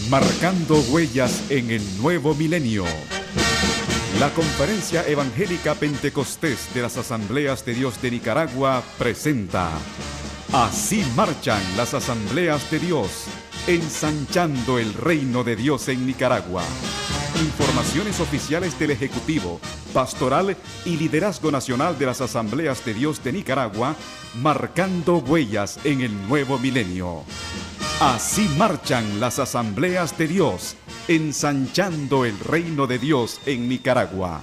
Marcando huellas en el nuevo milenio. La Conferencia Evangélica Pentecostés de las Asambleas de Dios de Nicaragua presenta Así marchan las Asambleas de Dios, ensanchando el reino de Dios en Nicaragua. Informaciones oficiales del Ejecutivo, Pastoral y Liderazgo Nacional de las Asambleas de Dios de Nicaragua, marcando huellas en el nuevo milenio. Así marchan las Asambleas de Dios, ensanchando el reino de Dios en Nicaragua.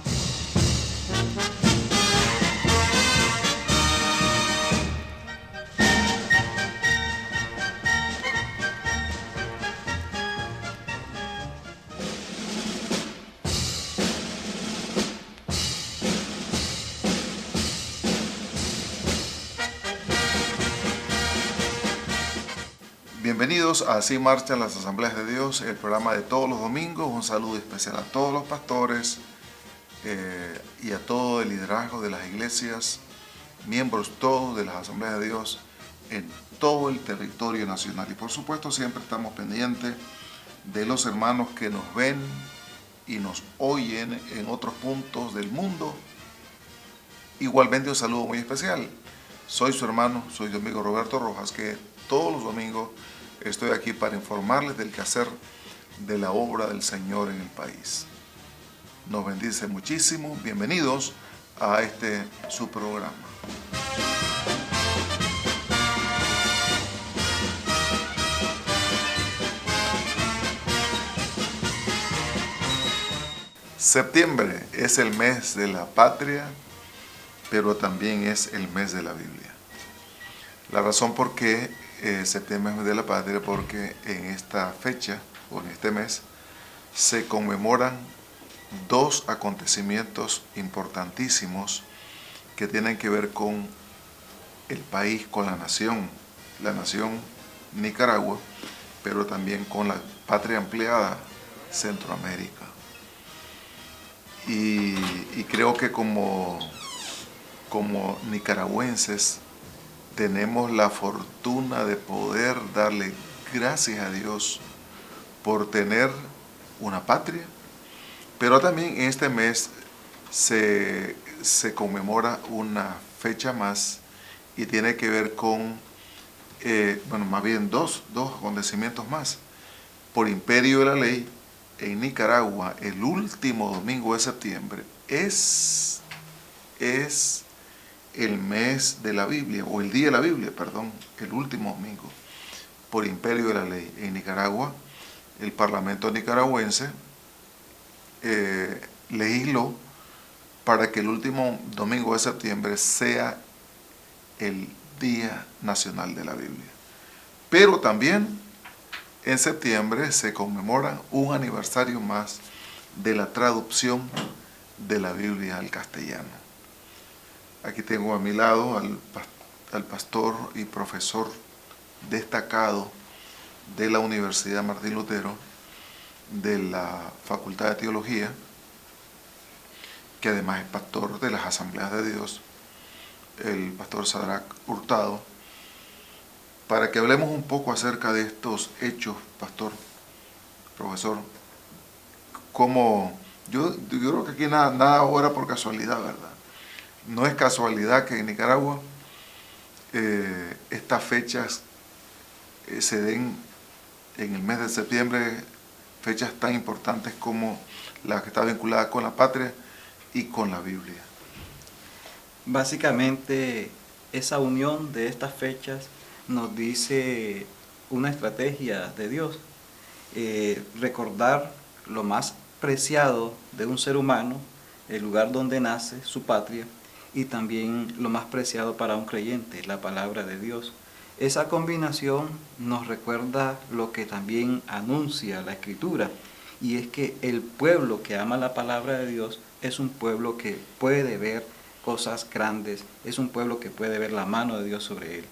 Bienvenidos a Así marchan las Asambleas de Dios, el programa de todos los domingos. Un saludo especial a todos los pastores y a todo el liderazgo de las iglesias, miembros todos de las Asambleas de Dios en todo el territorio nacional. Y por supuesto siempre estamos pendientes de los hermanos que nos ven y nos oyen en otros puntos del mundo. Igualmente un saludo muy especial. Soy su hermano, soy su amigo Roberto Rojas, que todos los domingos estoy aquí para informarles del quehacer de la obra del Señor en el país. Nos bendice muchísimo. Bienvenidos a su programa. Septiembre es el mes de la patria, pero también es el mes de la Biblia. La razón por qué septiembre es mes de la patria, porque en esta fecha, o en este mes, se conmemoran dos acontecimientos importantísimos que tienen que ver con el país, con la nación Nicaragua, pero también con la patria ampliada, Centroamérica. Y creo que como nicaragüenses tenemos la fortuna de poder darle gracias a Dios por tener una patria, pero también en este mes se conmemora una fecha más y tiene que ver con, más bien dos acontecimientos más. Por imperio de la ley, en Nicaragua, el último domingo de septiembre es el mes de la Biblia, o el día de la Biblia, el último domingo, por imperio de la ley. En Nicaragua, el Parlamento nicaragüense legisló para que el último domingo de septiembre sea el Día Nacional de la Biblia. Pero también en septiembre se conmemora un aniversario más de la traducción de la Biblia al castellano. Aquí tengo a mi lado al pastor y profesor destacado de la Universidad Martín Lutero, de la Facultad de Teología, que además es pastor de las Asambleas de Dios, el pastor Sadrach Hurtado, para que hablemos un poco acerca de estos hechos, pastor, profesor. Yo creo que aquí nada ahora por casualidad, ¿verdad? No es casualidad que en Nicaragua estas fechas se den en el mes de septiembre, fechas tan importantes como la que está vinculada con la patria y con la Biblia. Básicamente, esa unión de estas fechas nos dice una estrategia de Dios. Recordar lo más preciado de un ser humano, el lugar donde nace, su patria, y también lo más preciado para un creyente, la palabra de Dios. Esa combinación nos recuerda lo que también anuncia la Escritura, y es que el pueblo que ama la palabra de Dios es un pueblo que puede ver cosas grandes, es un pueblo que puede ver la mano de Dios sobre él.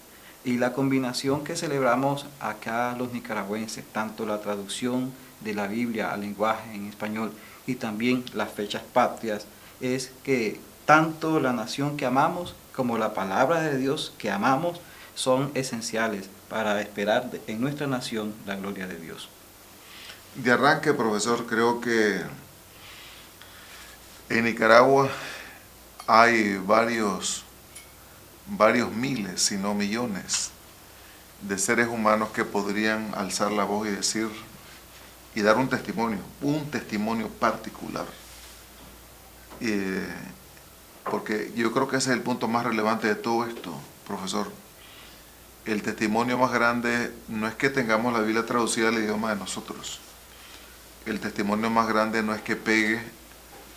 Y la combinación que celebramos acá los nicaragüenses, tanto la traducción de la Biblia al lenguaje en español y también las fechas patrias, es que tanto la nación que amamos como la palabra de Dios que amamos son esenciales para esperar en nuestra nación la gloria de Dios. De arranque, profesor, creo que en Nicaragua hay varios miles, si no millones, de seres humanos que podrían alzar la voz y decir y dar un testimonio particular. Porque yo creo que ese es el punto más relevante de todo esto, profesor. El testimonio más grande no es que tengamos la Biblia traducida al idioma de nosotros. El testimonio más grande no es que pegue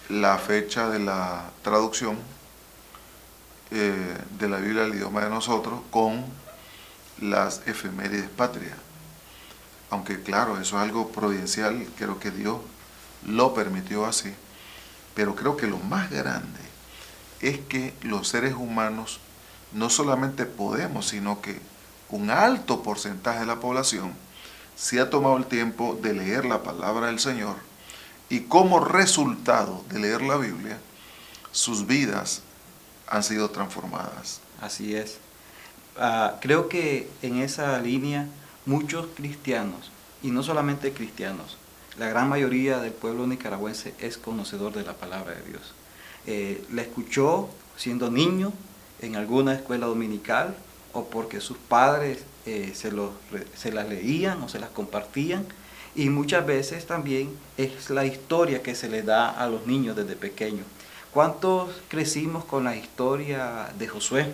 la fecha de la traducción de la Biblia al idioma de nosotros con las efemérides patrias. Aunque claro, eso es algo providencial, creo que Dios lo permitió así. Pero creo que lo más grande es que los seres humanos no solamente podemos, sino que un alto porcentaje de la población se ha tomado el tiempo de leer la palabra del Señor y como resultado de leer la Biblia, sus vidas han sido transformadas. Así es. Creo que en esa línea muchos cristianos, y no solamente cristianos, la gran mayoría del pueblo nicaragüense es conocedor de la palabra de Dios. La escuchó siendo niño en alguna escuela dominical o porque sus padres se las leían o se las compartían, y muchas veces también es la historia que se les da a los niños desde pequeños. ¿Cuántos crecimos con la historia de Josué,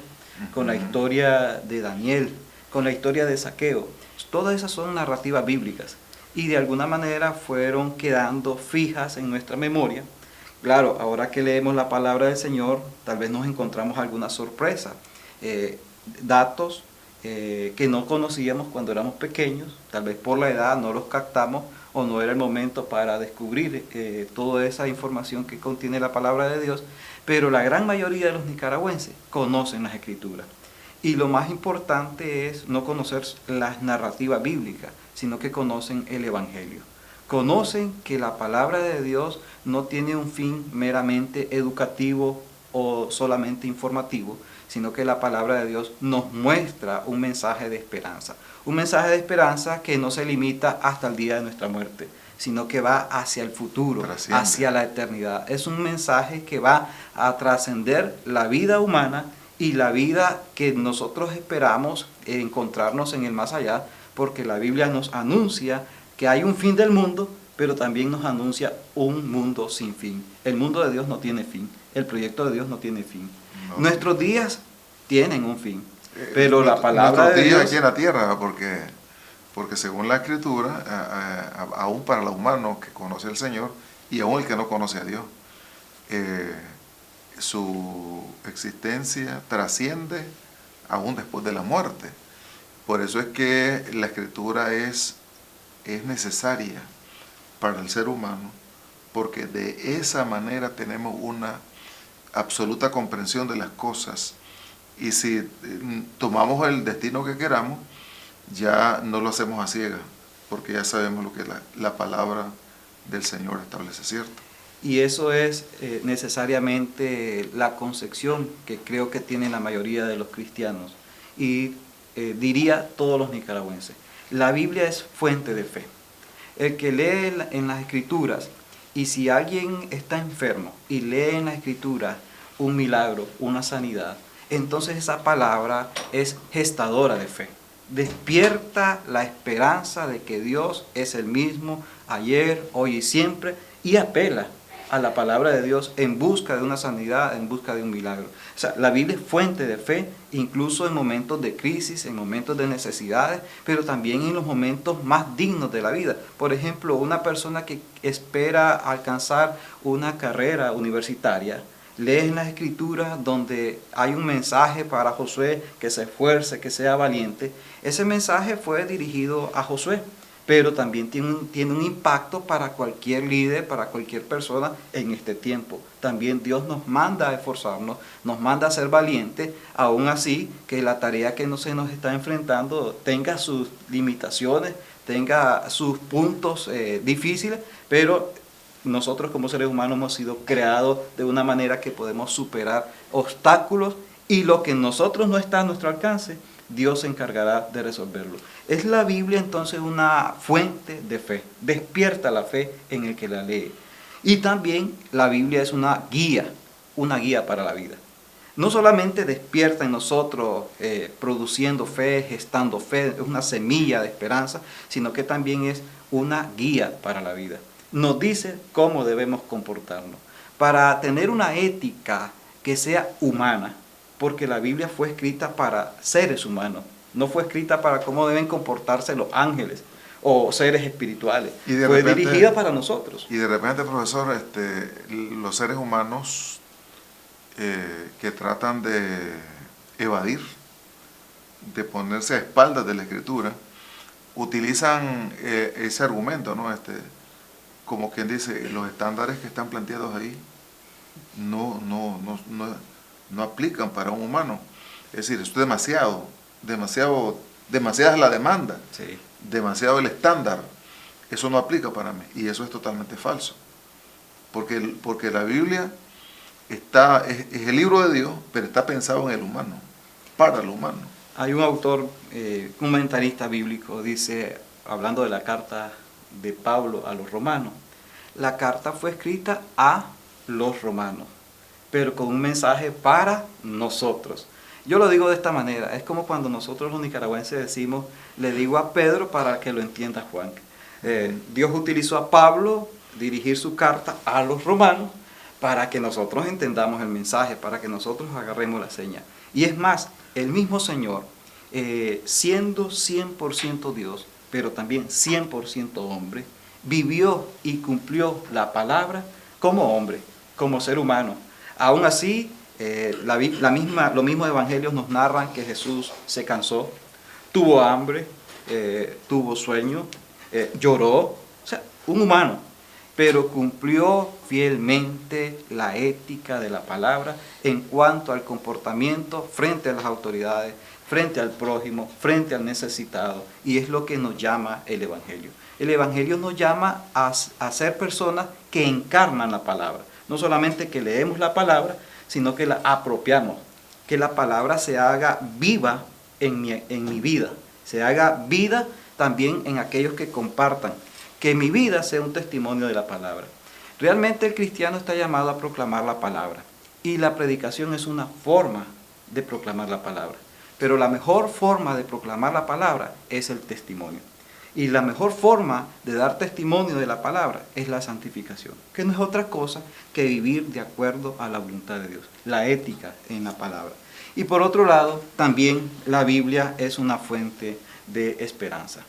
con la historia de Daniel, con la historia de Zaqueo? Todas esas son narrativas bíblicas y de alguna manera fueron quedando fijas en nuestra memoria. Claro, ahora que leemos la palabra del Señor, tal vez nos encontramos alguna sorpresa, datos que no conocíamos cuando éramos pequeños, tal vez por la edad no los captamos o no era el momento para descubrir toda esa información que contiene la palabra de Dios, pero la gran mayoría de los nicaragüenses conocen las Escrituras. Y lo más importante es no conocer las narrativas bíblicas, sino que conocen el Evangelio. Conocen que la palabra de Dios no tiene un fin meramente educativo o solamente informativo, sino que la palabra de Dios nos muestra un mensaje de esperanza. Un mensaje de esperanza que no se limita hasta el día de nuestra muerte, sino que va hacia el futuro, hacia la eternidad. Es un mensaje que va a trascender la vida humana y la vida que nosotros esperamos encontrarnos en el más allá, porque la Biblia nos anuncia que hay un fin del mundo, pero también nos anuncia un mundo sin fin. El mundo de Dios no tiene fin, el proyecto de Dios no tiene fin. No. Nuestros días tienen un fin, pero la palabra de Dios... aquí en la tierra, porque según la Escritura, aún para los humanos que conoce al Señor y aún el que no conoce a Dios, su existencia trasciende aún después de la muerte. Por eso es que la Escritura es necesaria para el ser humano, porque de esa manera tenemos una absoluta comprensión de las cosas, y si tomamos el destino que queramos, ya no lo hacemos a ciegas, porque ya sabemos lo que la palabra del Señor establece, ¿cierto? Y eso es necesariamente la concepción que creo que tienen la mayoría de los cristianos, y diría todos los nicaragüenses. La Biblia es fuente de fe. El que lee en las Escrituras, y si alguien está enfermo y lee en las Escrituras un milagro, una sanidad, entonces esa palabra es gestadora de fe. Despierta la esperanza de que Dios es el mismo ayer, hoy y siempre, y apela a la palabra de Dios en busca de una sanidad, en busca de un milagro. O sea, la Biblia es fuente de fe, incluso en momentos de crisis, en momentos de necesidades, pero también en los momentos más dignos de la vida. Por ejemplo, una persona que espera alcanzar una carrera universitaria, lee en las Escrituras donde hay un mensaje para Josué, que se esfuerce, que sea valiente. Ese mensaje fue dirigido a Josué, pero también tiene un impacto para cualquier líder, para cualquier persona en este tiempo. También Dios nos manda a esforzarnos, nos manda a ser valientes, aún así que la tarea que se nos está enfrentando tenga sus limitaciones, tenga sus puntos difíciles, pero nosotros como seres humanos hemos sido creados de una manera que podemos superar obstáculos, y lo que en nosotros no está a nuestro alcance, Dios se encargará de resolverlo. Es la Biblia entonces una fuente de fe, despierta la fe en el que la lee. Y también la Biblia es una guía para la vida. No solamente despierta en nosotros produciendo fe, gestando fe, es una semilla de esperanza, sino que también es una guía para la vida. Nos dice cómo debemos comportarnos para tener una ética que sea humana, porque la Biblia fue escrita para seres humanos, no fue escrita para cómo deben comportarse los ángeles o seres espirituales, fue dirigida para nosotros. Y de repente, profesor, los seres humanos que tratan de evadir, de ponerse a espaldas de la Escritura, utilizan ese argumento, ¿no? Como quien dice, los estándares que están planteados ahí no aplican para un humano. Es decir, esto es demasiada es la demanda, Sí. demasiado el estándar. Eso no aplica para mí, y eso es totalmente falso. Porque la Biblia es el libro de Dios, pero está pensado en el humano, para el humano. Hay un autor, un comentarista bíblico, dice, hablando de la carta de Pablo a los romanos, la carta fue escrita a los romanos, pero con un mensaje para nosotros. Yo lo digo de esta manera, es como cuando nosotros los nicaragüenses decimos, le digo a Pedro para que lo entienda Juan. Dios utilizó a Pablo dirigir su carta a los romanos para que nosotros entendamos el mensaje, para que nosotros agarremos la seña. Y es más, el mismo Señor, siendo 100% Dios, pero también 100% hombre, vivió y cumplió la palabra como hombre, como ser humano. Aún así, los mismos evangelios nos narran que Jesús se cansó, tuvo hambre, tuvo sueño, lloró, o sea, un humano, pero cumplió fielmente la ética de la palabra en cuanto al comportamiento frente a las autoridades, frente al prójimo, frente al necesitado, y es lo que nos llama el Evangelio. El Evangelio nos llama a ser personas que encarnan la palabra, no solamente que leemos la palabra, sino que la apropiamos, que la palabra se haga viva en mi vida, se haga vida también en aquellos que compartan, que mi vida sea un testimonio de la palabra. Realmente el cristiano está llamado a proclamar la palabra, y la predicación es una forma de proclamar la palabra. Pero la mejor forma de proclamar la palabra es el testimonio. Y la mejor forma de dar testimonio de la palabra es la santificación, que no es otra cosa que vivir de acuerdo a la voluntad de Dios, la ética en la palabra. Y por otro lado, también la Biblia es una fuente de esperanza.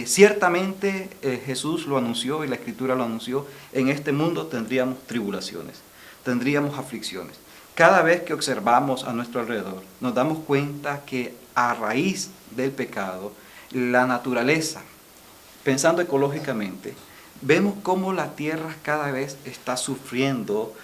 Ciertamente Jesús lo anunció y la Escritura lo anunció, en este mundo tendríamos tribulaciones, tendríamos aflicciones. Cada vez que observamos a nuestro alrededor, nos damos cuenta que a raíz del pecado, la naturaleza, pensando ecológicamente, vemos cómo la tierra cada vez está sufriendo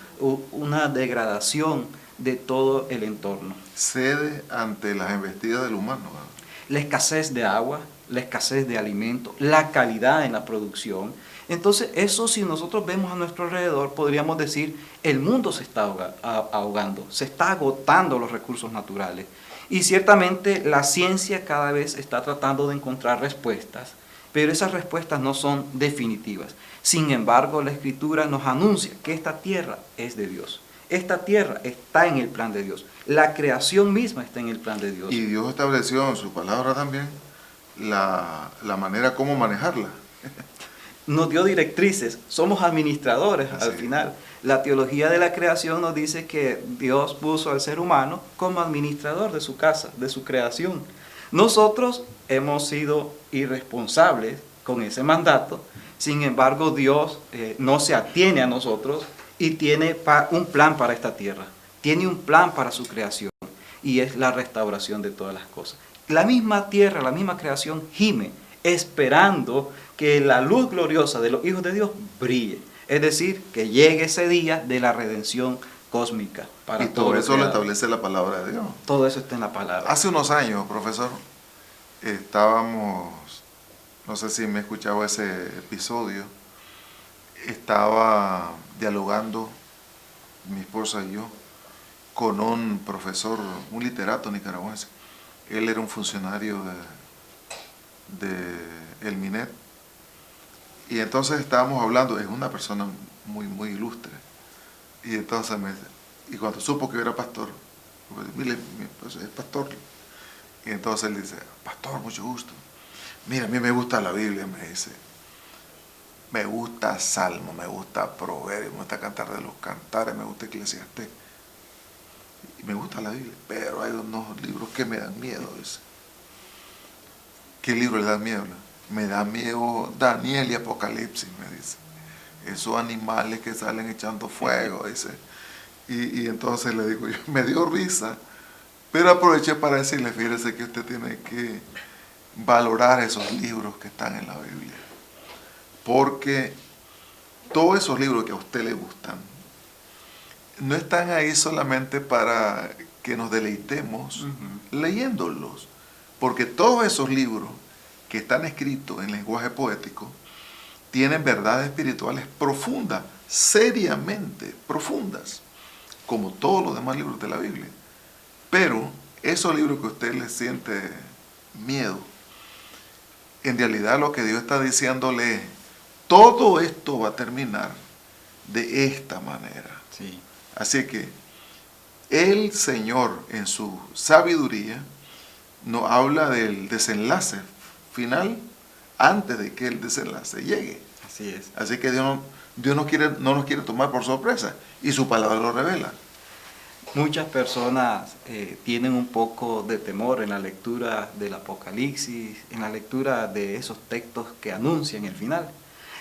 una degradación de todo el entorno. Cede ante las embestidas del humano, ¿verdad? La escasez de agua, la escasez de alimento, la calidad en la producción. Entonces, eso, si nosotros vemos a nuestro alrededor, podríamos decir, el mundo se está ahogando, se está agotando los recursos naturales. Y ciertamente la ciencia cada vez está tratando de encontrar respuestas, pero esas respuestas no son definitivas. Sin embargo, la Escritura nos anuncia que esta tierra es de Dios. Esta tierra está en el plan de Dios. La creación misma está en el plan de Dios. Y Dios estableció en su palabra también la manera como manejarla. Nos dio directrices, somos administradores al final. La teología de la creación nos dice que Dios puso al ser humano como administrador de su casa, de su creación. Nosotros hemos sido irresponsables con ese mandato, sin embargo Dios no se atiene a nosotros y tiene un plan para esta tierra, tiene un plan para su creación y es la restauración de todas las cosas. La misma tierra, la misma creación gime, esperando que la luz gloriosa de los hijos de Dios brille. Es decir, que llegue ese día de la redención cósmica. Y todo eso lo establece la palabra de Dios. Todo eso está en la palabra. Hace unos años, profesor, estábamos, no sé si me escuchaba ese episodio, estaba dialogando mi esposa y yo con un profesor, un literato nicaragüense, Él era un funcionario de el Minet. Y entonces estábamos hablando, es una persona muy, muy ilustre. Y entonces y cuando supo que yo era pastor, pues, mire, pues, es pastor. Y entonces él dice, pastor, mucho gusto. Mira, a mí me gusta la Biblia, me dice. Me gusta Salmo, me gusta Proverbios, me gusta Cantar de los Cantares, me gusta Eclesiastés. Y me gusta la Biblia, pero hay unos libros que me dan miedo, dice. ¿Qué libro le da miedo? Me da miedo Daniel y Apocalipsis, me dice. Esos animales que salen echando fuego, dice. Y entonces le digo yo, me dio risa, pero aproveché para decirle, fíjese que usted tiene que valorar esos libros que están en la Biblia. Porque todos esos libros que a usted le gustan, no están ahí solamente para que nos deleitemos leyéndolos. Porque todos esos libros que están escritos en lenguaje poético tienen verdades espirituales profundas, seriamente profundas, como todos los demás libros de la Biblia. Pero esos libros que usted le siente miedo, en realidad lo que Dios está diciéndole es, todo esto va a terminar de esta manera. Sí. Así que el Señor en su sabiduría nos habla del desenlace final antes de que el desenlace llegue. Así es. Así que Dios no nos quiere tomar por sorpresa y su palabra lo revela. Muchas personas tienen un poco de temor en la lectura del Apocalipsis, en la lectura de esos textos que anuncian el final.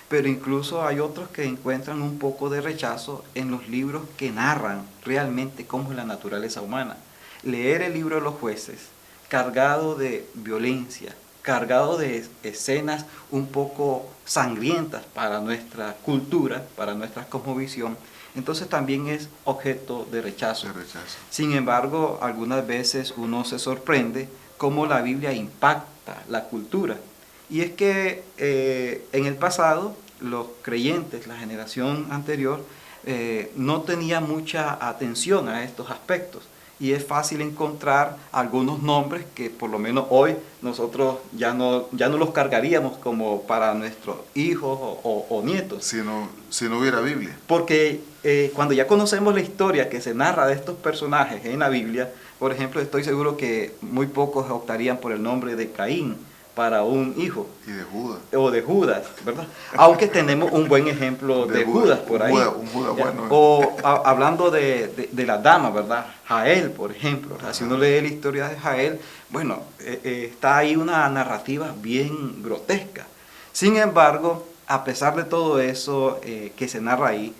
Pero incluso hay otros que encuentran un poco de rechazo en los libros que narran realmente cómo es la naturaleza humana. Leer el libro de los Jueces, cargado de violencia, cargado de escenas un poco sangrientas para nuestra cultura, para nuestra cosmovisión, entonces también es objeto de rechazo. Sin embargo, algunas veces uno se sorprende cómo la Biblia impacta la cultura. Y es que en el pasado los creyentes, la generación anterior, no tenía mucha atención a estos aspectos. Y es fácil encontrar algunos nombres que por lo menos hoy nosotros ya no los cargaríamos como para nuestros hijos o nietos. Si no hubiera Biblia. Porque cuando ya conocemos la historia que se narra de estos personajes en la Biblia, por ejemplo, estoy seguro que muy pocos optarían por el nombre de Caín para un hijo. Y de Judas. O de Judas, ¿verdad? Aunque tenemos un buen ejemplo de Judas por ahí. Un Judas bueno. O hablando de la dama, ¿verdad? Jael, por ejemplo. Si uno lee la historia de Jael, bueno, está ahí una narrativa bien grotesca. Sin embargo, a pesar de todo eso que se narra ahí,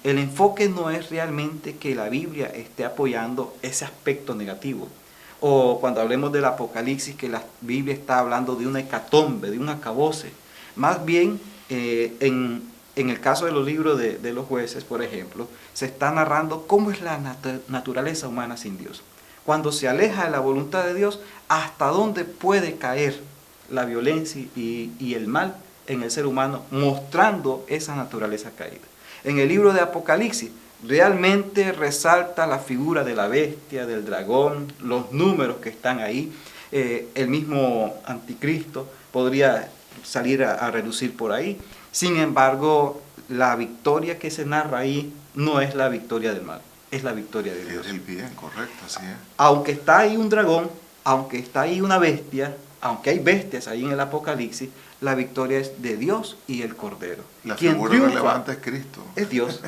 el enfoque no es realmente que la Biblia esté apoyando ese aspecto negativo. O cuando hablemos del Apocalipsis, que la Biblia está hablando de una hecatombe, de un acabose. Más bien, en el caso de los libros de los Jueces, por ejemplo, se está narrando cómo es la naturaleza humana sin Dios. Cuando se aleja de la voluntad de Dios, hasta dónde puede caer la violencia y el mal en el ser humano, mostrando esa naturaleza caída. En el libro de Apocalipsis, realmente resalta la figura de la bestia, del dragón, los números que están ahí. El mismo anticristo podría salir a relucir por ahí. Sin embargo, la victoria que se narra ahí no es la victoria del mal, es la victoria de Dios. Es el bien, correcto, así es. Aunque está ahí un dragón, aunque está ahí una bestia, aunque hay bestias ahí en el Apocalipsis, la victoria es de Dios y el Cordero. La Quien figura triunfa relevante es Cristo. es Dios.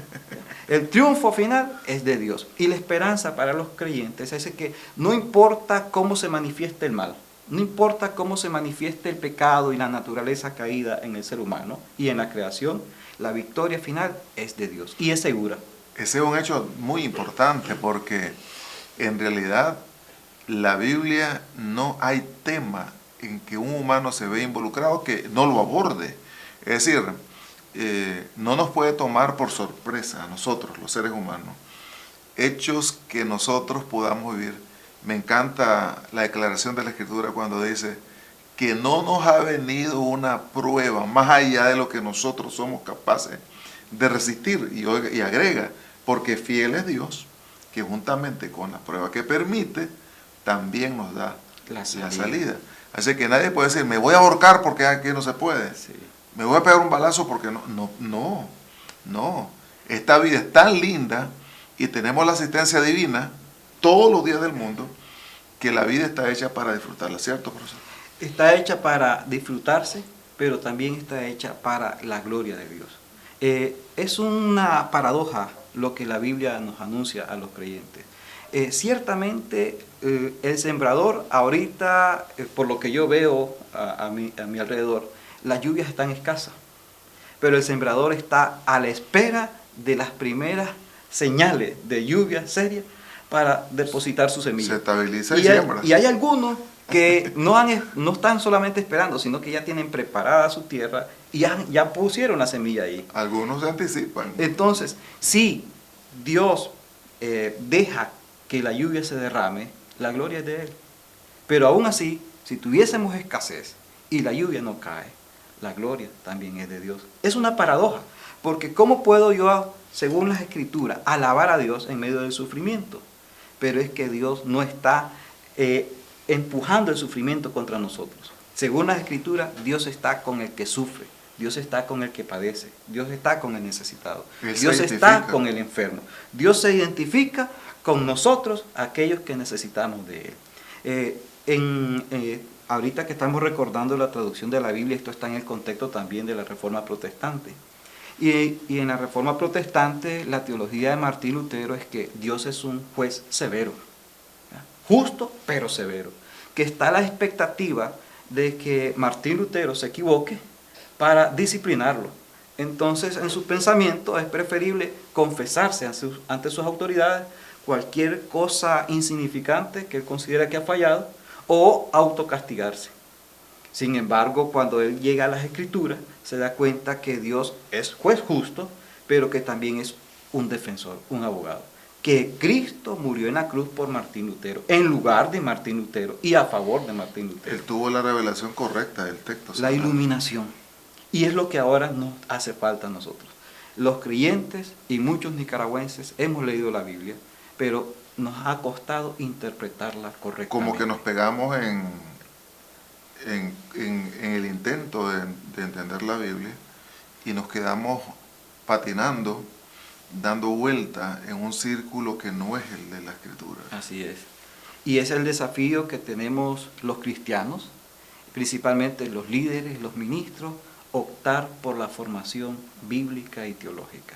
El triunfo final es de Dios. Y la esperanza para los creyentes es que no importa cómo se manifieste el mal, no importa cómo se manifieste el pecado y la naturaleza caída en el ser humano y en la creación, la victoria final es de Dios y es segura. Ese es un hecho muy importante porque en realidad la Biblia no hay tema en que un humano se ve involucrado que no lo aborde. Es decir, no nos puede tomar por sorpresa a nosotros, los seres humanos, hechos que nosotros podamos vivir. Me encanta la declaración de la Escritura cuando dice que no nos ha venido una prueba más allá de lo que nosotros somos capaces de resistir. Y agrega, porque fiel es Dios, que juntamente con la prueba que permite, también nos da la la salida. Así que nadie puede decir, me voy a ahorcar porque aquí no se puede. Sí. Me voy a pegar un balazo porque no. Esta vida es tan linda y tenemos la asistencia divina todos los días del mundo que la vida está hecha para disfrutarla, ¿cierto, profesor? Está hecha para disfrutarse, pero también está hecha para la gloria de Dios. Es una paradoja lo que la Biblia nos anuncia a los creyentes. Ciertamente el sembrador ahorita, por lo que yo veo a mi alrededor, las lluvias están escasas, pero el sembrador está a la espera de las primeras señales de lluvia seria para depositar su semilla. Se estabiliza y siembra. Y hay algunos que no están solamente esperando, sino que ya tienen preparada su tierra y ya pusieron la semilla ahí. Algunos se anticipan. Entonces, si Dios deja que la lluvia se derrame, la gloria es de Él. Pero aún así, si tuviésemos escasez y la lluvia no cae, la gloria también es de Dios. Es una paradoja, porque ¿cómo puedo yo, según las Escrituras, alabar a Dios en medio del sufrimiento? Pero es que Dios no está empujando el sufrimiento contra nosotros. Según las Escrituras, Dios está con el que sufre, Dios está con el que padece, Dios está con el necesitado, Dios está con el enfermo. Dios se identifica con nosotros, aquellos que necesitamos de Él. Ahorita que estamos recordando la traducción de la Biblia, esto está en el contexto también de la Reforma Protestante. Y en la Reforma Protestante, la teología de Martín Lutero es que Dios es un juez severo, ¿ya? Justo pero severo, que está a la expectativa de que Martín Lutero se equivoque para disciplinarlo. Entonces, en su pensamiento es preferible confesarse ante sus autoridades cualquier cosa insignificante que él considera que ha fallado o autocastigarse. Sin embargo, cuando él llega a las Escrituras, se da cuenta que Dios es juez justo, pero que también es un defensor, un abogado. Que Cristo murió en la cruz por Martín Lutero, en lugar de Martín Lutero y a favor de Martín Lutero. Él tuvo la revelación correcta del texto. La iluminación. Y es lo que ahora nos hace falta a nosotros. Los creyentes y muchos nicaragüenses hemos leído la Biblia, pero nos ha costado interpretarla correctamente. Como que nos pegamos en el intento de entender la Biblia y nos quedamos patinando, dando vuelta en un círculo que no es el de la Escritura. Así es. Y es el desafío que tenemos los cristianos, principalmente los líderes, los ministros, optar por la formación bíblica y teológica,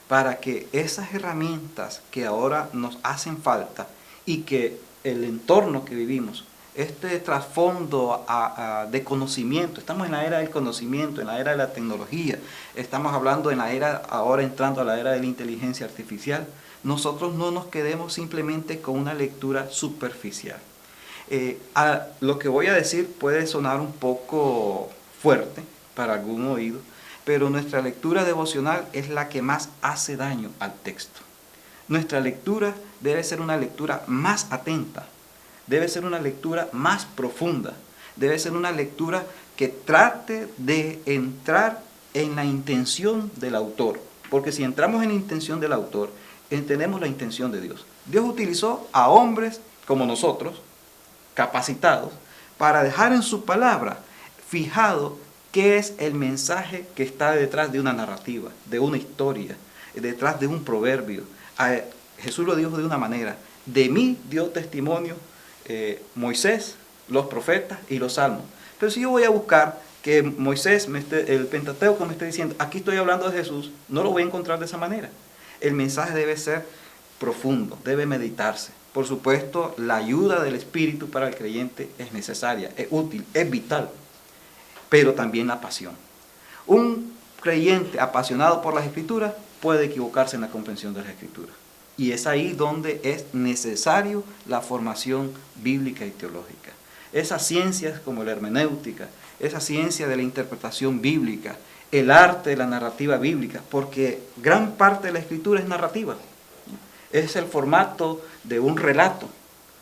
para que esas herramientas que ahora nos hacen falta y que el entorno que vivimos, este trasfondo de conocimiento, estamos en la era del conocimiento, en la era de la tecnología, estamos hablando en la era, ahora entrando a la era de la inteligencia artificial, nosotros no nos quedemos simplemente con una lectura superficial. Lo que voy a decir puede sonar un poco fuerte para algún oído, pero nuestra lectura devocional es la que más hace daño al texto. Nuestra lectura debe ser una lectura más atenta, debe ser una lectura más profunda, debe ser una lectura que trate de entrar en la intención del autor, porque si entramos en la intención del autor, entendemos la intención de Dios. Dios utilizó a hombres como nosotros, capacitados, para dejar en su palabra fijado qué es el mensaje que está detrás de una narrativa, de una historia, detrás de un proverbio. Jesús lo dijo de una manera: de mí dio testimonio Moisés, los profetas y los salmos. Pero si yo voy a buscar que Moisés, el Pentateuco me esté diciendo, aquí estoy hablando de Jesús, no lo voy a encontrar de esa manera. El mensaje debe ser profundo, debe meditarse. Por supuesto, la ayuda del Espíritu para el creyente es necesaria, es útil, es vital, pero también la pasión. Un creyente apasionado por las Escrituras puede equivocarse en la comprensión de las Escrituras. Y es ahí donde es necesario la formación bíblica y teológica. Esas ciencias como la hermenéutica, esa ciencia de la interpretación bíblica, el arte de la narrativa bíblica, porque gran parte de la Escritura es narrativa. Es el formato de un relato,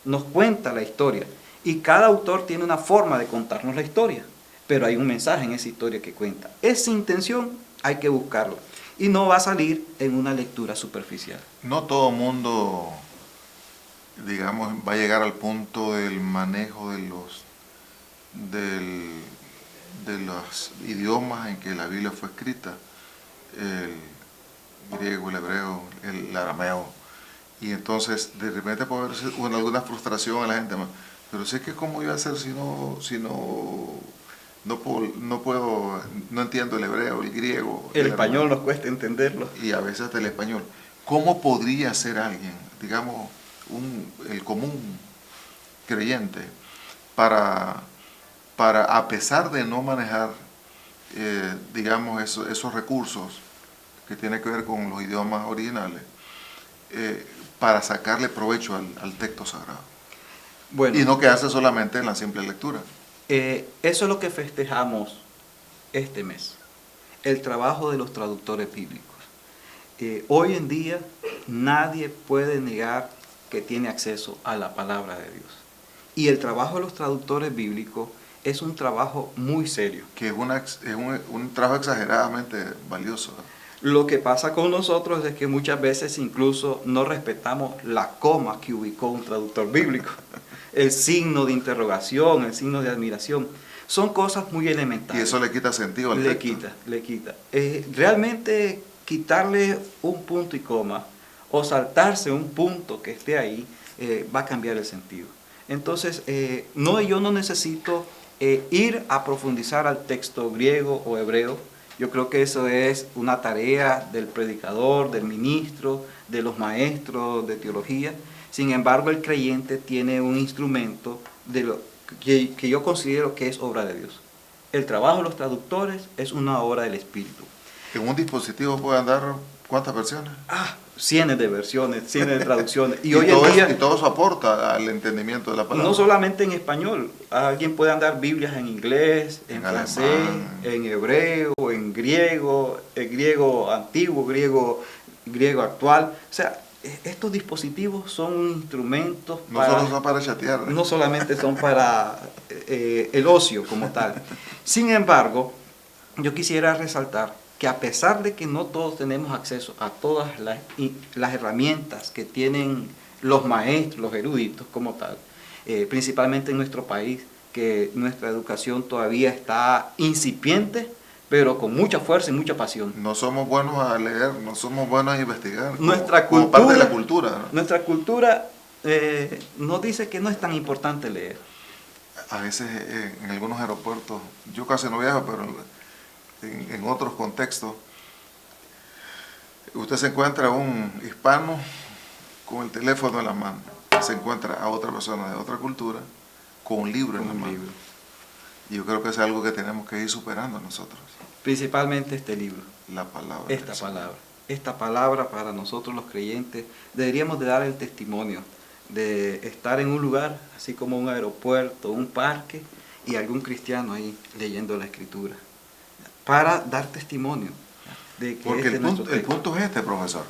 nos cuenta la historia. Y cada autor tiene una forma de contarnos la historia, pero hay un mensaje en esa historia que cuenta. Esa intención hay que buscarla. Y no va a salir en una lectura superficial. No todo mundo digamos, va a llegar al punto del manejo de los idiomas en que la Biblia fue escrita, el griego, el hebreo, el arameo, y entonces de repente puede haber alguna frustración en la gente, pero sé que cómo iba a ser si no entiendo el hebreo, el griego, El español nos cuesta entenderlo. y a veces hasta el español. ¿Cómo podría ser alguien, digamos, el común creyente, para a pesar de no manejar, digamos, esos recursos que tienen que ver con los idiomas originales, para sacarle provecho al texto sagrado? Bueno, Y no quedarse solamente en la simple lectura. eso es lo que festejamos este mes, el trabajo de los traductores bíblicos. Hoy en día nadie puede negar que tiene acceso a la palabra de Dios. Y el trabajo de los traductores bíblicos es un trabajo muy serio. Que es un trabajo exageradamente valioso. Lo que pasa con nosotros es que muchas veces incluso no respetamos la coma que ubicó un traductor bíblico, el signo de interrogación, el signo de admiración. Son cosas muy elementales. Y eso le quita sentido al texto. Le quita. Realmente quitarle un punto y coma o saltarse un punto que esté ahí va a cambiar el sentido. Entonces, yo no necesito ir a profundizar al texto griego o hebreo. Yo creo que eso es una tarea del predicador, del ministro, de los maestros de teología. Sin embargo, el creyente tiene un instrumento de lo que yo considero que es obra de Dios. El trabajo de los traductores es una obra del Espíritu. ¿En un dispositivo puede andar cuántas versiones? Cientos de versiones, cientos de traducciones. Y todo eso aporta al entendimiento de la palabra. No solamente en español. Alguien puede andar Biblias en inglés, en francés, alemán, en hebreo, en griego, el griego antiguo, griego actual. O sea, estos dispositivos son instrumentos no solo son para chatear. No solamente son para el ocio como tal. Sin embargo, yo quisiera resaltar que a pesar de que no todos tenemos acceso a todas las herramientas que tienen los maestros, los eruditos como tal, principalmente en nuestro país, que nuestra educación todavía está incipiente, pero con mucha fuerza y mucha pasión. No somos buenos a leer, no somos buenos a investigar, como parte de la cultura, ¿no? Nuestra cultura nos dice que no es tan importante leer. A veces en algunos aeropuertos, yo casi no viajo, pero en otros contextos, usted se encuentra a un hispano con el teléfono en la mano, se encuentra a otra persona de otra cultura con un libro en la mano. Y yo creo que es algo que tenemos que ir superando nosotros. Principalmente este libro. La palabra. Esta palabra para nosotros los creyentes, deberíamos de dar el testimonio de estar en un lugar, así como un aeropuerto, un parque, y algún cristiano ahí leyendo la Escritura, para dar testimonio de que porque el punto es este, profesor.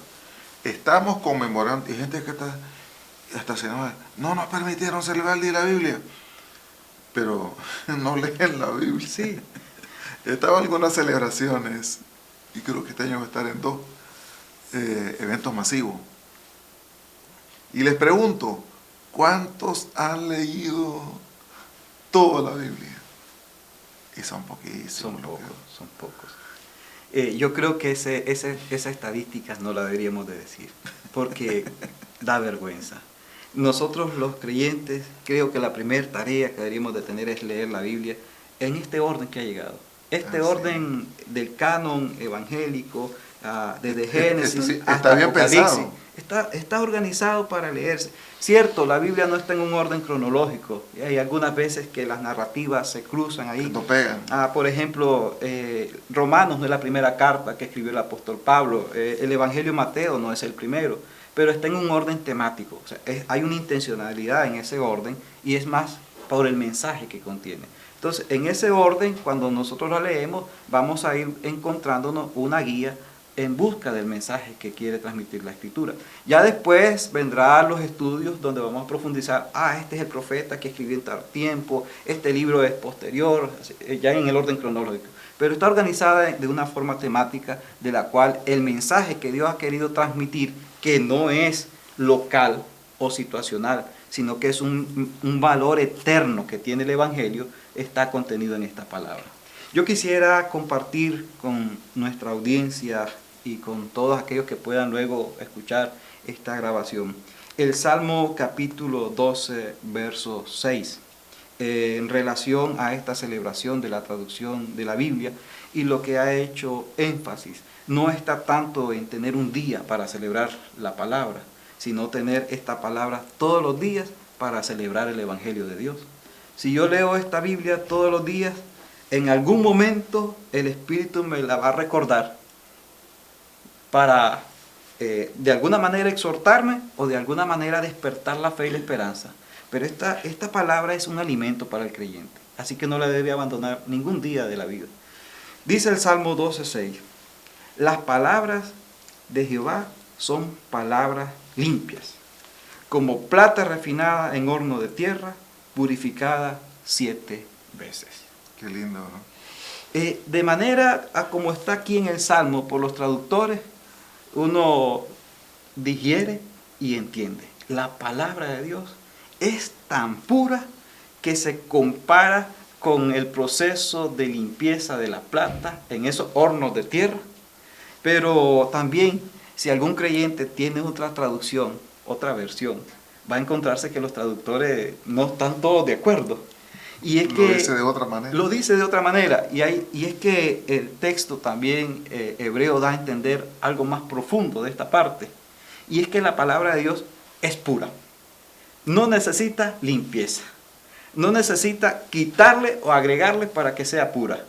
Estamos conmemorando, y gente que está estacionada, no nos permitieron celebrar el día de la Biblia, pero no leen la Biblia. Sí. Estaban algunas celebraciones, y creo que este año va a estar en 2 eventos masivos. Y les pregunto, ¿cuántos han leído toda la Biblia? Y son poquísimos. Son pocos. Yo creo que esa estadística no la deberíamos de decir, porque da vergüenza. Nosotros los creyentes, creo que la primera tarea que deberíamos de tener es leer la Biblia en este orden que ha llegado. Orden del canon evangélico, desde Génesis hasta bien Apocalipsis. Pensado. Está organizado para leerse. Cierto, la Biblia no está en un orden cronológico. Y hay algunas veces que las narrativas se cruzan ahí. No pegan. Por ejemplo, Romanos no es la primera carta que escribió el apóstol Pablo. El Evangelio de Mateo no es el primero. Pero está en un orden temático. O sea, hay una intencionalidad en ese orden y es más por el mensaje que contiene. Entonces, en ese orden, cuando nosotros lo leemos, vamos a ir encontrándonos una guía en busca del mensaje que quiere transmitir la Escritura. Ya después vendrán los estudios donde vamos a profundizar, este es el profeta que escribió en tal tiempo, este libro es posterior, ya en el orden cronológico. Pero está organizada de una forma temática de la cual el mensaje que Dios ha querido transmitir, que no es local, o situacional, sino que es un valor eterno que tiene el Evangelio, está contenido en esta palabra. Yo quisiera compartir con nuestra audiencia y con todos aquellos que puedan luego escuchar esta grabación el Salmo capítulo 12, verso 6, en relación a esta celebración de la traducción de la Biblia, y lo que ha hecho énfasis no está tanto en tener un día para celebrar la palabra, sino tener esta palabra todos los días para celebrar el Evangelio de Dios. Si yo leo esta Biblia todos los días, en algún momento el Espíritu me la va a recordar para de alguna manera exhortarme o de alguna manera despertar la fe y la esperanza. Pero esta palabra es un alimento para el creyente, así que no la debe abandonar ningún día de la vida. Dice el Salmo 12:6, las palabras de Jehová son palabras limpias, como plata refinada en horno de tierra, purificada 7 veces. Qué lindo, ¿no? De manera a como está aquí en el Salmo por los traductores, uno digiere y entiende. La palabra de Dios es tan pura que se compara con el proceso de limpieza de la plata en esos hornos de tierra. Pero también, si algún creyente tiene otra traducción, otra versión, va a encontrarse que los traductores no están todos de acuerdo. Y es Lo que dice de otra manera. Lo dice de otra manera. Y es que el texto también hebreo da a entender algo más profundo de esta parte. Y es que la palabra de Dios es pura. No necesita limpieza. No necesita quitarle o agregarle para que sea pura.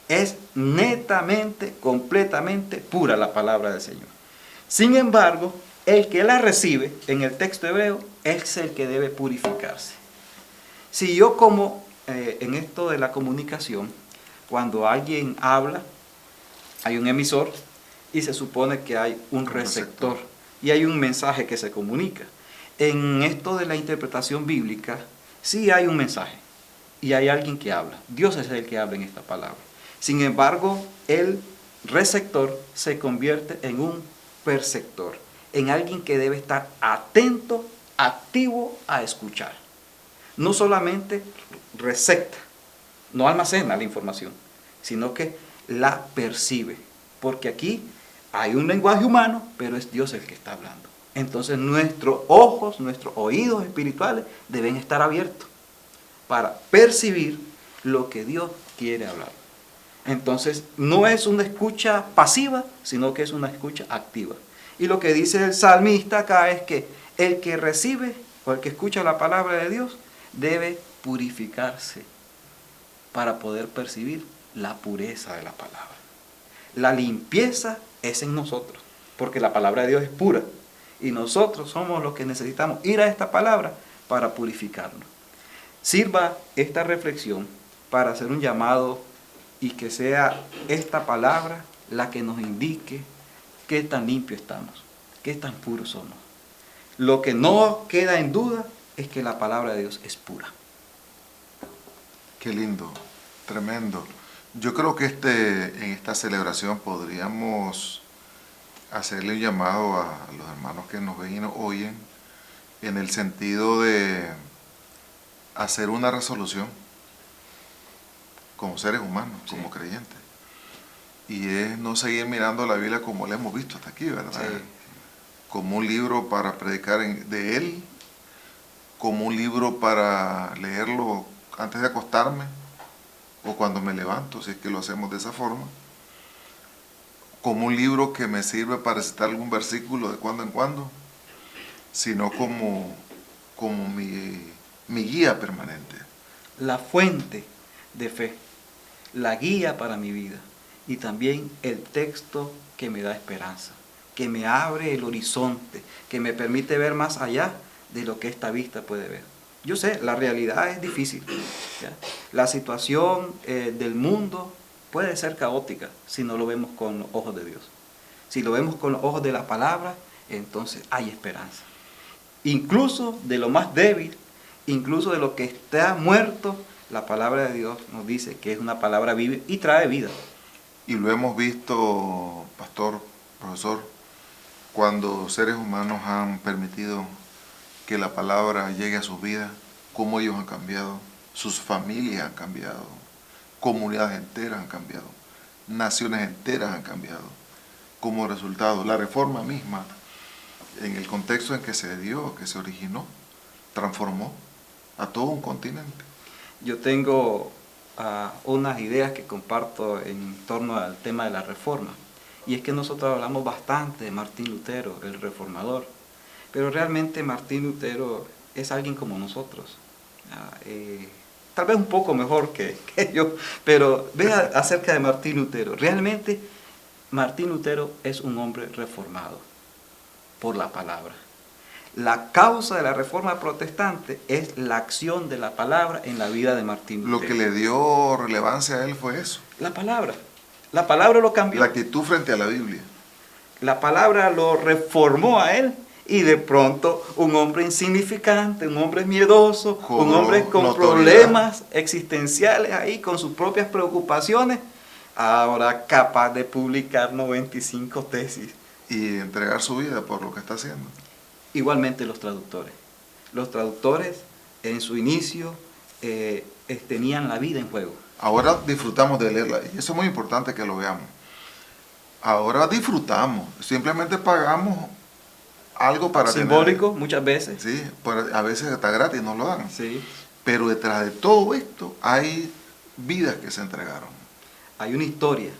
Es netamente, completamente pura la palabra del Señor. Sin embargo, el que la recibe en el texto hebreo es el que debe purificarse. Si yo como en esto de la comunicación, cuando alguien habla, hay un emisor y se supone que hay un receptor y hay un mensaje que se comunica. En esto de la interpretación bíblica, sí hay un mensaje y hay alguien que habla. Dios es el que habla en esta palabra. Sin embargo, el receptor se convierte en un perceptor, en alguien que debe estar atento, activo a escuchar. No solamente recepta, no almacena la información, sino que la percibe. Porque aquí hay un lenguaje humano, pero es Dios el que está hablando. Entonces nuestros ojos, nuestros oídos espirituales deben estar abiertos para percibir lo que Dios quiere hablar. Entonces no es una escucha pasiva, sino que es una escucha activa. Y lo que dice el salmista acá es que el que recibe o el que escucha la palabra de Dios debe purificarse para poder percibir la pureza de la palabra. La limpieza es en nosotros, porque la palabra de Dios es pura. Y nosotros somos los que necesitamos ir a esta palabra para purificarnos. Sirva esta reflexión para hacer un llamado y que sea esta palabra la que nos indique qué tan limpio estamos, qué tan puros somos. Lo que no queda en duda es que la palabra de Dios es pura. Qué lindo, tremendo. Yo creo que en esta celebración podríamos hacerle un llamado a los hermanos que nos ven y nos oyen en el sentido de hacer una resolución como seres humanos, sí, como creyentes. Y es no seguir mirando la Biblia como la hemos visto hasta aquí, ¿verdad? Sí. Como un libro para predicar de él, como un libro para leerlo antes de acostarme o cuando me levanto, si es que lo hacemos de esa forma, como un libro que me sirve para citar algún versículo de cuando en cuando, sino como mi guía permanente. La fuente de fe, la guía para mi vida y también el texto que me da esperanza, que me abre el horizonte, que me permite ver más allá de lo que esta vista puede ver. Yo sé, la realidad es difícil, ¿ya? La situación del mundo puede ser caótica si no lo vemos con los ojos de Dios. Si lo vemos con los ojos de la palabra, entonces hay esperanza. Incluso de lo más débil, incluso de lo que está muerto, la palabra de Dios nos dice que es una palabra viva y trae vida. Y lo hemos visto, pastor, profesor, cuando seres humanos han permitido que la palabra llegue a sus vidas, cómo ellos han cambiado, sus familias han cambiado, comunidades enteras han cambiado, naciones enteras han cambiado. Como resultado, la reforma misma, en el contexto en que se dio, que se originó, transformó a todo un continente. Yo tengo unas ideas que comparto en torno al tema de la reforma. Y es que nosotros hablamos bastante de Martín Lutero, el reformador. Pero realmente Martín Lutero es alguien como nosotros. Tal vez un poco mejor que yo. Pero vea acerca de Martín Lutero. Realmente Martín Lutero es un hombre reformado por la palabra. La causa de la reforma protestante es la acción de la palabra en la vida de Martín Lutero. Lo que le dio relevancia a él fue eso. La palabra. La palabra lo cambió. La actitud frente a la Biblia. La palabra lo reformó a él. Y de pronto un hombre insignificante, un hombre miedoso, un hombre con problemas existenciales ahí, con sus propias preocupaciones, ahora capaz de publicar 95 tesis. Y entregar su vida por lo que está haciendo. Igualmente los traductores. Los traductores en su inicio tenían la vida en juego. Ahora disfrutamos de leerla, y eso es muy importante que lo veamos. Ahora disfrutamos, simplemente pagamos algo para simbólico tener, muchas veces. Sí, a veces está gratis, nos lo dan. Sí. Pero detrás de todo esto hay vidas que se entregaron. Hay una historia,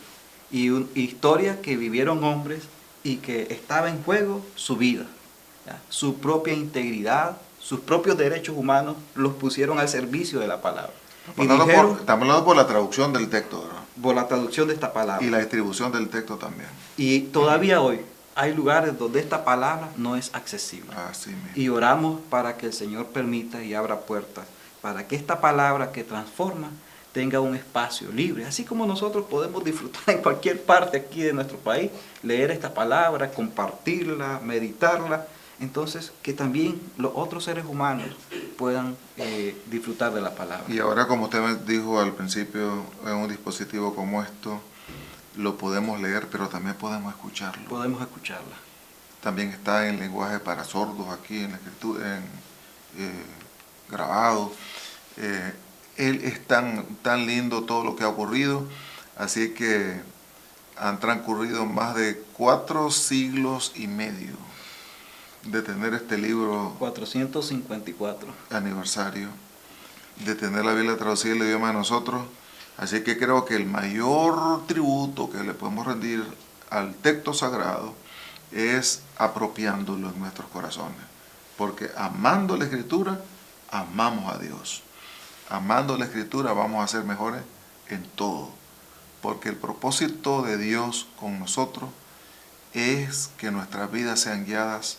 y una historia que vivieron hombres y que estaba en juego su vida, ¿ya? Su propia integridad, sus propios derechos humanos los pusieron al servicio de la palabra. Estamos hablando por la traducción del texto, ¿verdad? Por la traducción de esta palabra. Y la distribución del texto también. Y todavía hoy hay lugares donde esta palabra no es accesible. Así mismo. Y oramos para que el Señor permita y abra puertas, para que esta palabra que transforma tenga un espacio libre, así como nosotros podemos disfrutar en cualquier parte aquí de nuestro país, leer esta palabra, compartirla, meditarla, entonces que también los otros seres humanos puedan disfrutar de la palabra. Y ahora, como usted me dijo al principio, en un dispositivo como esto, lo podemos leer, pero también podemos escucharlo. Podemos escucharla. También está en lenguaje para sordos aquí en la escritura, grabado. Es tan lindo todo lo que ha ocurrido, así que han transcurrido más de 4 siglos y medio de tener este libro 454 aniversario, de tener la Biblia traducida en el idioma de nosotros. Así que creo que el mayor tributo que le podemos rendir al texto sagrado es apropiándolo en nuestros corazones, porque amando la Escritura, amamos a Dios. Amando la Escritura vamos a ser mejores en todo, porque el propósito de Dios con nosotros es que nuestras vidas sean guiadas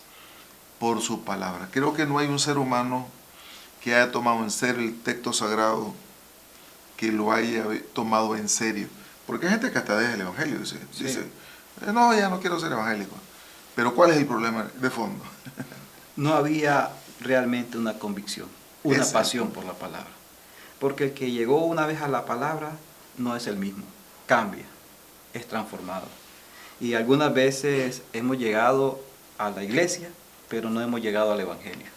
por su palabra. Creo que no hay un ser humano que haya tomado en serio el texto sagrado, que lo haya tomado en serio. Porque hay gente que hasta deja el evangelio, dice, no, ya no quiero ser evangélico. Pero ¿cuál es el problema de fondo? No había realmente una convicción, una pasión por la palabra. Porque el que llegó una vez a la palabra no es el mismo, cambia, es transformado. Y algunas veces hemos llegado a la iglesia, pero no hemos llegado al evangelio.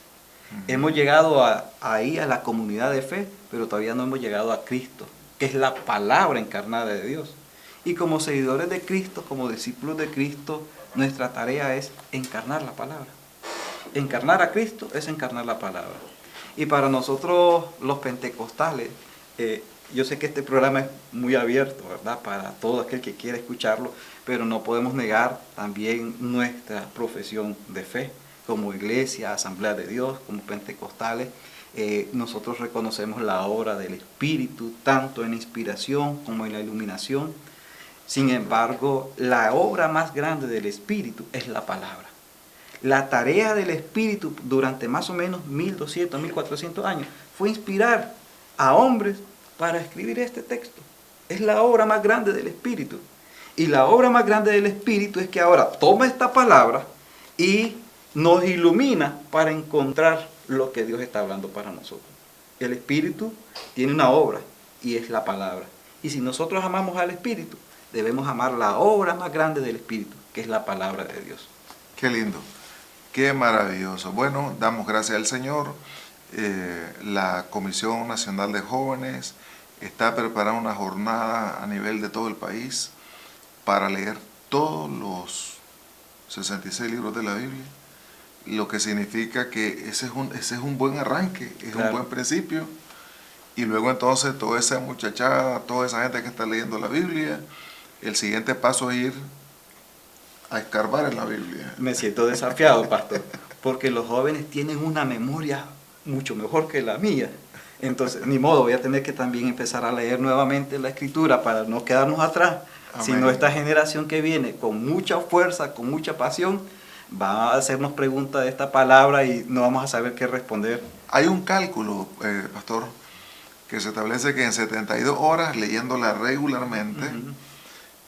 Hemos llegado ahí a la comunidad de fe, pero todavía no hemos llegado a Cristo, que es la palabra encarnada de Dios. Y como seguidores de Cristo, como discípulos de Cristo, nuestra tarea es encarnar la palabra. Encarnar a Cristo es encarnar la palabra. Y para nosotros los pentecostales, yo sé que este programa es muy abierto, ¿verdad? Para todo aquel que quiera escucharlo, pero no podemos negar también nuestra profesión de fe. Como iglesia, Asamblea de Dios, como pentecostales, nosotros reconocemos la obra del Espíritu, tanto en la inspiración como en la iluminación. Sin embargo, la obra más grande del Espíritu es la palabra. La tarea del Espíritu durante más o menos 1200, 1400 años fue inspirar a hombres para escribir este texto. Es la obra más grande del Espíritu. Y la obra más grande del Espíritu es que ahora toma esta palabra y nos ilumina para encontrar lo que Dios está hablando para nosotros. El Espíritu tiene una obra y es la palabra. Y si nosotros amamos al Espíritu, debemos amar la obra más grande del Espíritu, que es la palabra de Dios. Qué lindo. Qué maravilloso. Bueno, damos gracias al Señor. La Comisión Nacional de Jóvenes está preparando una jornada a nivel de todo el país para leer todos los 66 libros de la Biblia, lo que significa que ese es un buen arranque, es un buen principio. Y luego entonces toda esa muchachada, toda esa gente que está leyendo la Biblia, el siguiente paso es ir a escarbar en la Biblia. Me siento desafiado, pastor, porque los jóvenes tienen una memoria mucho mejor que la mía. Entonces, ni modo, voy a tener que también empezar a leer nuevamente la Escritura para no quedarnos atrás. Amén. Sino esta generación que viene con mucha fuerza, con mucha pasión, va a hacernos preguntas de esta palabra y no vamos a saber qué responder. Hay un cálculo, pastor, que se establece que en 72 horas, leyéndola regularmente,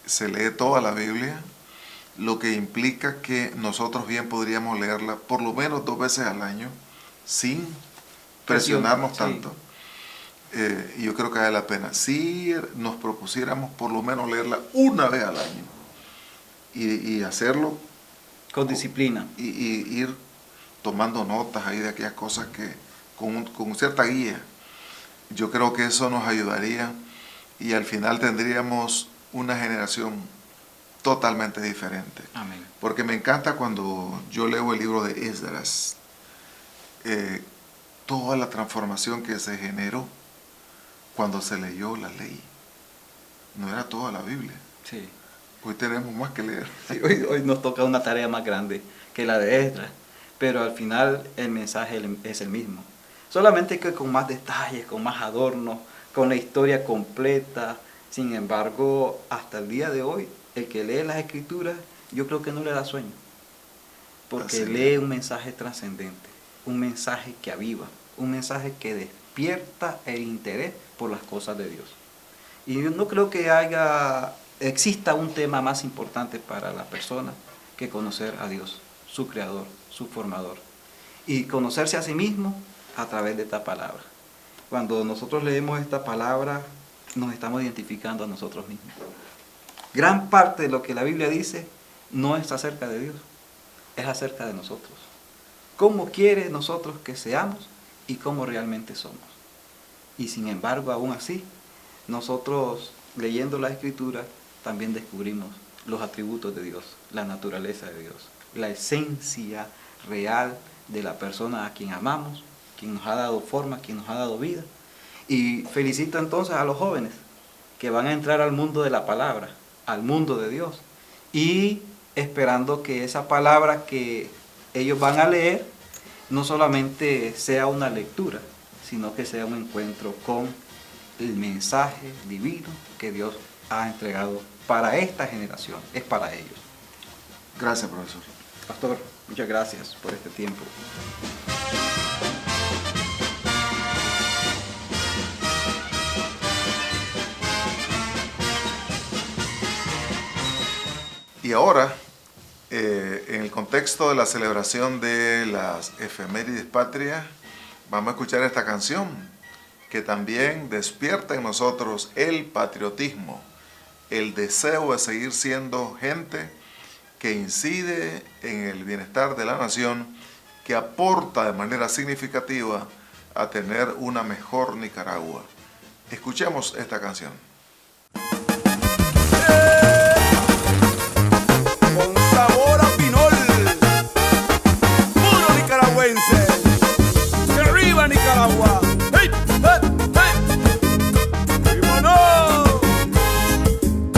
se lee toda la Biblia, lo que implica que nosotros bien podríamos leerla por lo menos 2 veces al año, sin presionarnos tanto. Y yo creo que vale la pena. Si nos propusiéramos por lo menos leerla una vez al año y hacerlo con disciplina. Y ir tomando notas ahí de aquellas cosas que con cierta guía. Yo creo que eso nos ayudaría y al final tendríamos una generación totalmente diferente. Amén. Porque me encanta cuando yo leo el libro de Esdras, toda la transformación que se generó cuando se leyó la ley. No era toda la Biblia. Sí. Hoy tenemos más que leer. Sí, hoy nos toca una tarea más grande que la de Esdras, pero al final el mensaje es el mismo. Solamente que con más detalles, con más adornos, con la historia completa. Sin embargo, hasta el día de hoy, el que lee las Escrituras, yo creo que no le da sueño. Porque lee un mensaje trascendente, un mensaje que aviva, un mensaje que despierta el interés por las cosas de Dios. Y yo no creo que exista un tema más importante para la persona que conocer a Dios, su creador, su formador. Y conocerse a sí mismo a través de esta palabra. Cuando nosotros leemos esta palabra, nos estamos identificando a nosotros mismos. Gran parte de lo que la Biblia dice no es acerca de Dios, es acerca de nosotros. ¿Cómo quiere nosotros que seamos y cómo realmente somos? Y sin embargo, aún así, nosotros leyendo la Escritura también descubrimos los atributos de Dios, la naturaleza de Dios, la esencia real de la persona a quien amamos, quien nos ha dado forma, quien nos ha dado vida. Y felicito entonces a los jóvenes que van a entrar al mundo de la palabra, al mundo de Dios, y esperando que esa palabra que ellos van a leer no solamente sea una lectura, sino que sea un encuentro con el mensaje divino que Dios ha entregado para esta generación, es para ellos. Gracias, profesor. Pastor, muchas gracias por este tiempo. Y ahora, en el contexto de la celebración de las efemérides patrias, vamos a escuchar esta canción que también despierta en nosotros el patriotismo, el deseo de seguir siendo gente que incide en el bienestar de la nación, que aporta de manera significativa a tener una mejor Nicaragua. Escuchemos esta canción. Con sabor a pinol, puro nicaragüense. ¡Que arriba Nicaragua! ¡Hey, hey, hey! ¡Vámonos!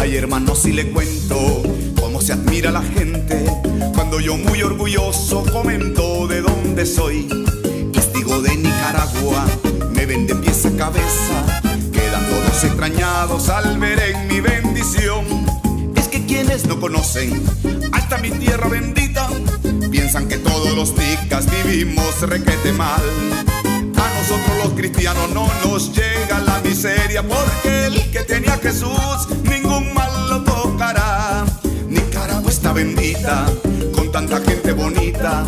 Ay, hermano, si le cuento cómo se admira la gente cuando yo muy orgulloso comento de dónde soy. Les digo de Nicaragua, me ven de pies a cabeza, quedan todos extrañados al ver en mi bendición. Es que quienes no conocen hasta mi tierra bendita piensan que todos los ticas vivimos requete mal. A nosotros los cristianos no nos llega la miseria, porque el que tenía a Jesús ningún mal lo tocará. Nicaragua está bendita con tanta gente bonita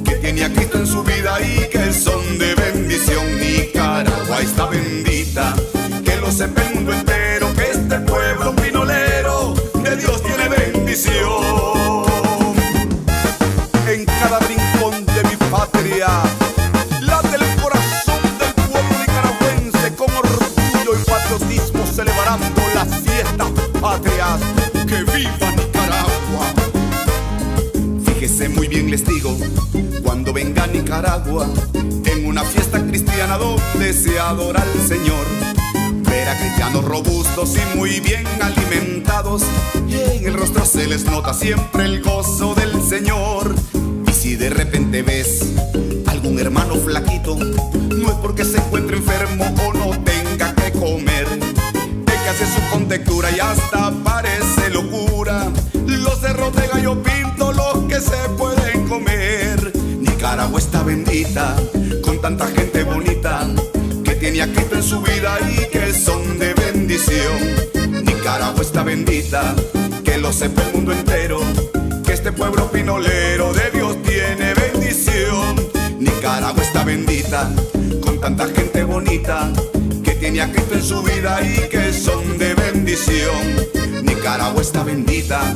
que tiene a Cristo en su vida y que son de bendición. Nicaragua está bendita, que lo sepa el mundo entero, que este pueblo pinolero de Dios tiene bendición. En cada rincón fascismo celebrando las fiestas patrias. ¡Que viva Nicaragua! Fíjese muy bien, les digo, cuando venga a Nicaragua, en una fiesta cristiana donde se adora al Señor, ver a cristianos robustos y muy bien alimentados, y en el rostro se les nota siempre el gozo del Señor. Y si de repente ves algún hermano flaquito, no es porque se encuentre enfermo o no tenga que comer, es que hace su contextura y hasta parece locura. Los cerros de Gallo Pinto, los que se pueden comer. Nicaragua está bendita, con tanta gente bonita, que tiene a Cristo en su vida y que son de bendición. Nicaragua está bendita, que lo sepa el mundo entero, que este pueblo pinolero de Dios tiene bendición. Nicaragua está bendita, con tanta gente bonita, que tiene a Cristo en su vida y que son de bendición. Nicaragua está bendita,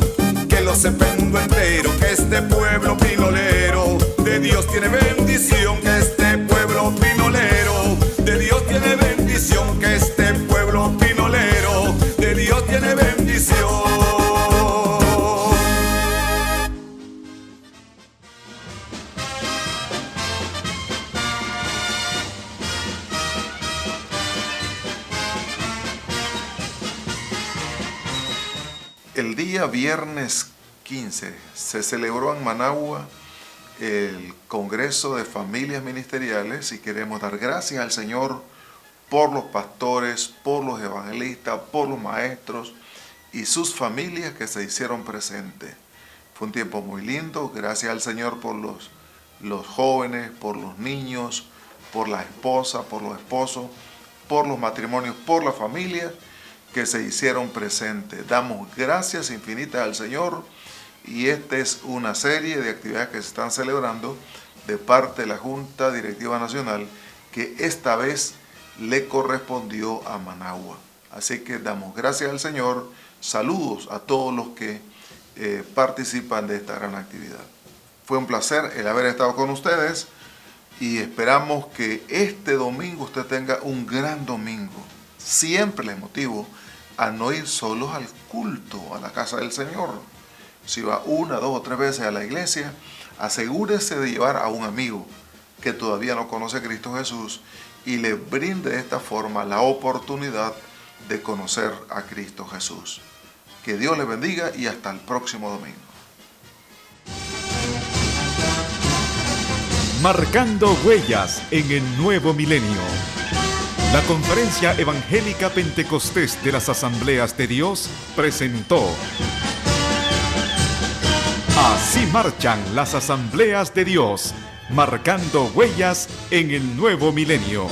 que lo sepa el mundo entero, que este pueblo pinolero de Dios tiene bendición, que este pueblo pinolero de Dios tiene bendición, que este pueblo pinolero de Dios tiene bendición. El día viernes 15 se celebró en Managua el Congreso de Familias Ministeriales y queremos dar gracias al Señor por los pastores, por los evangelistas, por los maestros y sus familias que se hicieron presentes. Fue un tiempo muy lindo, gracias al Señor por los jóvenes, por los niños, por la esposa, por los esposos, por los matrimonios, por la familia que se hicieron presentes. Damos gracias infinitas al Señor y esta es una serie de actividades que se están celebrando de parte de la Junta Directiva Nacional que esta vez le correspondió a Managua. Así que damos gracias al Señor. Saludos a todos los que participan de esta gran actividad. Fue un placer el haber estado con ustedes y esperamos que este domingo usted tenga un gran domingo. Siempre les motivo a no ir solos al culto, a la casa del Señor. Si va 1, 2 o 3 veces a la iglesia, asegúrese de llevar a un amigo que todavía no conoce a Cristo Jesús y le brinde de esta forma la oportunidad de conocer a Cristo Jesús. Que Dios les bendiga y hasta el próximo domingo. Marcando huellas en el nuevo milenio. La Conferencia Evangélica Pentecostés de las Asambleas de Dios presentó Así marchan las Asambleas de Dios, marcando huellas en el nuevo milenio.